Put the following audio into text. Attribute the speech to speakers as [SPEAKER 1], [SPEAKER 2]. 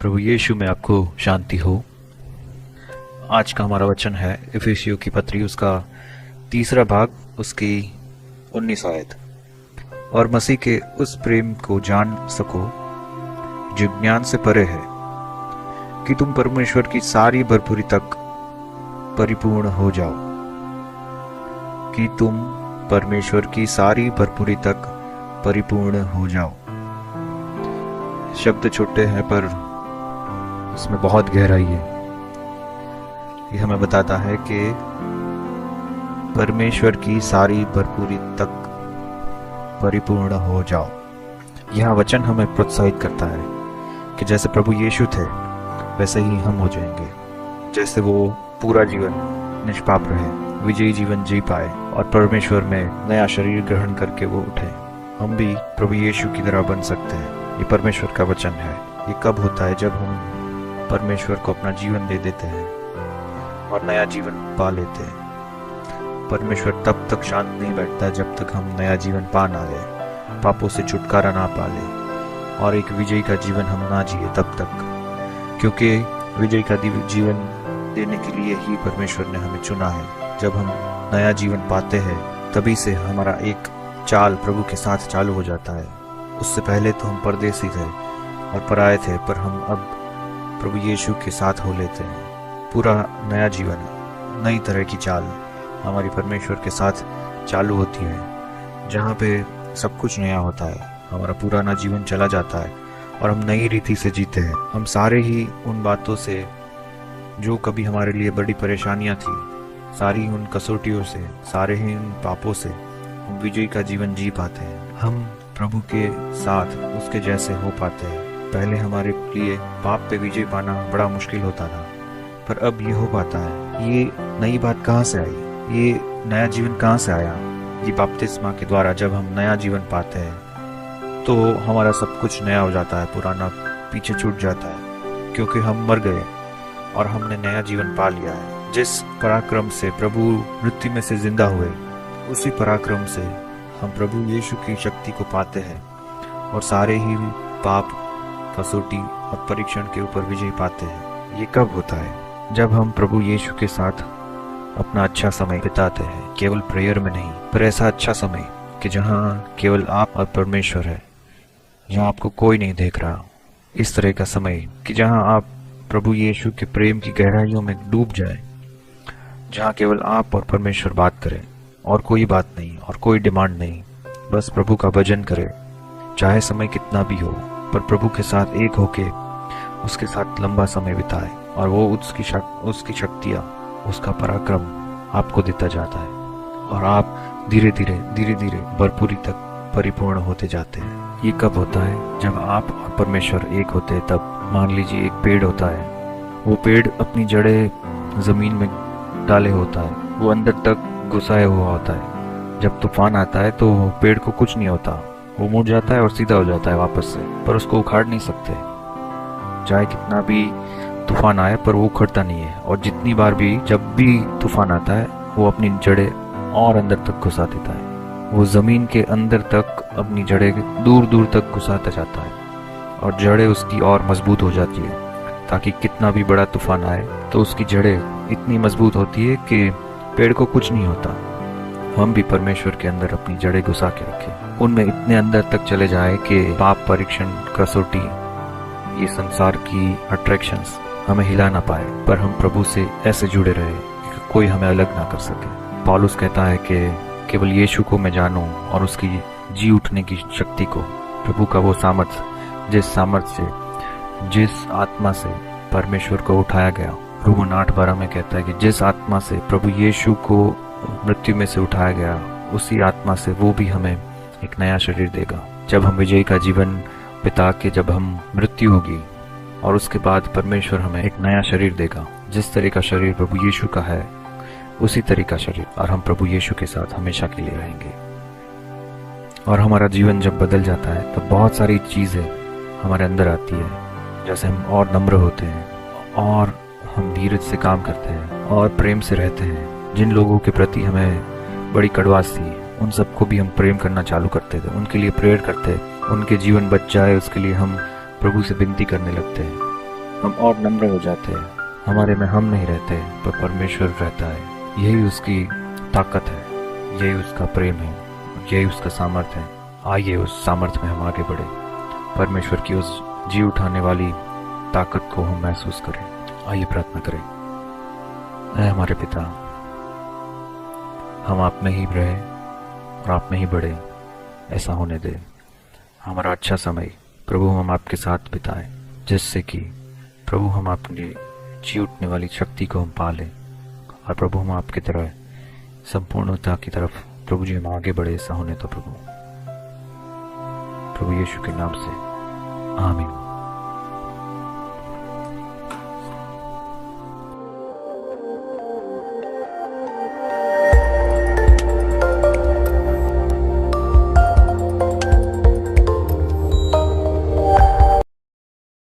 [SPEAKER 1] प्रभु यीशु में आपको शांति हो। आज का हमारा वचन है इफिसियों की पत्री, उसका 3 भाग, उसकी 19 आयत। और मसीह के उस प्रेम को जान सको जो ज्ञान से परे है, कि तुम परमेश्वर की सारी भरपूरी तक परिपूर्ण हो जाओ। कि तुम परमेश्वर की सारी भरपूरी तक परिपूर्ण हो जाओ। शब्द छोटे हैं पर उसमें बहुत गहराई है। ये हमें बताता है कि परमेश्वर की सारी भरपूरी तक परिपूर्ण हो जाओ। यह वचन हमें प्रोत्साहित करता है कि जैसे प्रभु यीशु थे वैसे ही हम हो जाएंगे। जैसे वो पूरा जीवन निष्पाप रहे, विजयी जीवन जी पाए और परमेश्वर में नया शरीर ग्रहण करके वो उठे, हम भी प्रभु यीशु की तरह बन सकते हैं। ये परमेश्वर का वचन है। ये कब होता है? जब हम परमेश्वर को अपना जीवन दे देते हैं और नया जीवन पा लेते हैं। परमेश्वर तब तक शांत नहीं बैठता जब तक हम नया जीवन पा ना ले, पापों से छुटकारा ना पा ले और एक विजयी का जीवन हम ना जिए तब तक। क्योंकि विजयी का जीवन देने के लिए ही परमेश्वर ने हमें चुना है। जब हम नया जीवन पाते हैं तभी से हमारा एक चाल प्रभु के साथ चालू हो जाता है। उससे पहले तो हम परदेसी थे और पराये थे, पर हम अब प्रभु यीशु के साथ हो लेते हैं। पूरा नया जीवन, नई तरह की चाल हमारी परमेश्वर के साथ चालू होती है, जहाँ पे सब कुछ नया होता है। हमारा पुराना जीवन चला जाता है और हम नई रीति से जीते हैं। हम सारे ही उन बातों से जो कभी हमारे लिए बड़ी परेशानियां थी, सारी उन कसौटियों से, सारे ही उन पापों से हम विजय का जीवन जी पाते हैं। हम प्रभु के साथ उसके जैसे हो पाते हैं। पहले हमारे लिए पाप पे विजय पाना बड़ा मुश्किल होता था, पर अब ये हो पाता है। ये नई बात कहाँ से आई? ये नया जीवन कहाँ से आया? ये बपतिस्मा के द्वारा जब हम नया जीवन पाते हैं तो हमारा सब कुछ नया हो जाता है, पुराना पीछे छूट जाता है, क्योंकि हम मर गए और हमने नया जीवन पा लिया है। जिस पराक्रम से प्रभु मृत्यु में से जिंदा हुए, उसी पराक्रम से हम प्रभु यीशु की शक्ति को पाते हैं और सारे ही पाप, कसौटी और परीक्षण के ऊपर विजय पाते हैं। ये कब होता है? जब हम प्रभु यीशु के साथ अपना अच्छा समय बिताते हैं, केवल प्रेयर में नहीं, पर ऐसा अच्छा समय कि जहाँ केवल आप और परमेश्वर है, जहाँ आपको कोई नहीं देख रहा। इस तरह का समय कि जहाँ आप प्रभु यीशु के प्रेम की गहराइयों में डूब जाए, जहाँ केवल आप और परमेश्वर बात करें और कोई बात नहीं और कोई डिमांड नहीं, बस प्रभु का भजन करें, चाहे समय कितना भी हो, पर प्रभु के साथ एक होके उसके साथ लंबा समय बिताए और वो उसकी शक्तियाँ, उसका पराक्रम आपको देता जाता है और आप धीरे धीरे भरपूरी तक परिपूर्ण होते जाते हैं। ये कब होता है? जब आप और परमेश्वर एक होते हैं। तब मान लीजिए एक पेड़ होता है, वो पेड़ अपनी जड़ें जमीन में डाले होता है, वो अंदर तक घुसाया हुआ होता है। जब तूफान आता है तो पेड़ को कुछ नहीं होता, वो मुड़ जाता है और सीधा हो जाता है वापस से, पर उसको उखाड़ नहीं सकते। चाहे कितना भी तूफान आए पर वो उखड़ता नहीं है, और जितनी बार भी जब भी तूफान आता है वो अपनी जड़ें और अंदर तक घुसा देता है। वो जमीन के अंदर तक अपनी जड़ें दूर दूर तक घुसाता जाता है और जड़ें उसकी और मजबूत हो जाती है, ताकि कितना भी बड़ा तूफान आए तो उसकी जड़ें इतनी मजबूत होती है कि पेड़ को कुछ नहीं होता। हम भी परमेश्वर के अंदर अपनी जड़ें घुसा के रखें, उनमें इतने अंदर तक चले जाए कि पाप, परीक्षण, कसौटी, ये संसार की अट्रैक्शंस हमें हिला ना पाए, पर हम प्रभु से ऐसे जुड़े रहे कि कोई हमें अलग ना कर सके। पौलुस कहता है कि केवल यीशु को मैं जानूं और उसकी जी उठने की शक्ति को, प्रभु का वो सामर्थ्य, जिस सामर्थ्य से, जिस आत्मा से परमेश्वर को उठाया गया। रोमन 8:12 में कहता है कि जिस आत्मा से प्रभु यीशु को मृत्यु में से उठाया गया, उसी आत्मा से वो भी हमें एक नया शरीर देगा। जब हम विजय का जीवन बिता के, जब हम मृत्यु होगी और उसके बाद परमेश्वर हमें एक नया शरीर देगा। जिस तरह का शरीर प्रभु यीशु का है, उसी तरह का शरीर, और हम प्रभु यीशु के साथ हमेशा के लिए रहेंगे। और हमारा जीवन जब बदल जाता है तब बहुत सारी चीज़ें हमारे अंदर आती है। जैसे हम और नम्र होते हैं और हम धीरज से काम करते हैं और प्रेम से रहते हैं। जिन लोगों के प्रति हमें बड़ी कड़वास थी, उन सबको भी हम प्रेम करना चालू करते थे, उनके लिए प्रेयर करते, उनके जीवन बच जाए उसके लिए हम प्रभु से विनती करने लगते हैं। हम और नम्र हो जाते हैं। हमारे में हम नहीं रहते पर परमेश्वर रहता है। यही उसकी ताकत है, यही उसका प्रेम है, यही उसका सामर्थ्य है। आइए उस सामर्थ्य में हम आगे बढ़े, परमेश्वर की उस जी उठाने वाली ताकत को हम महसूस करें। आइए प्रार्थना करें। ऐ हमारे पिता, हम आप में ही रहे और आप में ही बढ़े, ऐसा होने दे। हमारा अच्छा समय प्रभु हम आपके साथ बिताएं, जिससे कि प्रभु हम अपनी जी उठने वाली शक्ति को हम पा लें और प्रभु हम आपकी तरह संपूर्णता की तरफ प्रभु जी हम आगे बढ़े। ऐसा होने तो प्रभु यीशु के नाम से आमीन।